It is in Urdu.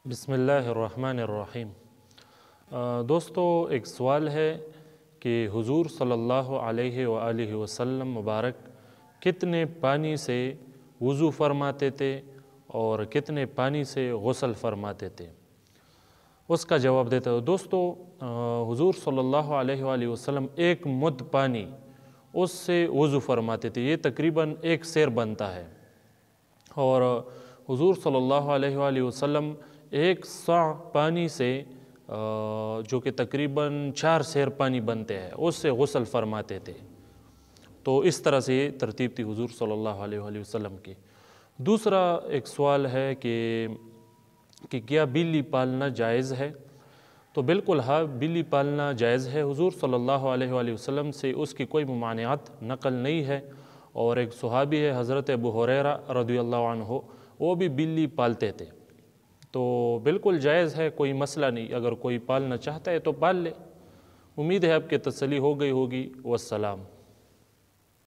بسم اللہ الرحمن الرحیم۔ دوستو، ایک سوال ہے کہ حضور صلی اللہ علیہ وآلہ وسلم مبارک کتنے پانی سے وضو فرماتے تھے اور کتنے پانی سے غسل فرماتے تھے؟ اس کا جواب دیتا ہوں۔ دوستو، حضور صلی اللہ علیہ وآلہ وسلم ایک مد پانی اس سے وضو فرماتے تھے، یہ تقریباً ایک سیر بنتا ہے، اور حضور صلی اللہ علیہ وآلہ وسلم ایک صاع پانی سے جو کہ تقریباً 4 سیر پانی بنتے ہیں اس سے غسل فرماتے تھے۔ تو اس طرح سے یہ ترتیب تھی حضور صلی اللہ علیہ وآلہ وسلم کی۔ دوسرا ایک سوال ہے کہ کیا بلی پالنا جائز ہے؟ تو بالکل ہاں، بلی پالنا جائز ہے۔ حضور صلی اللہ علیہ وآلہ وسلم سے اس کی کوئی ممانعت نقل نہیں ہے، اور ایک صحابی ہے حضرت ابو ہریرہ رضی اللہ عنہ، وہ بھی بلی پالتے تھے، تو بالکل جائز ہے، کوئی مسئلہ نہیں۔ اگر کوئی پالنا چاہتا ہے تو پال لے۔ امید ہے آپ کی تسلی ہو گئی ہوگی۔ والسلام۔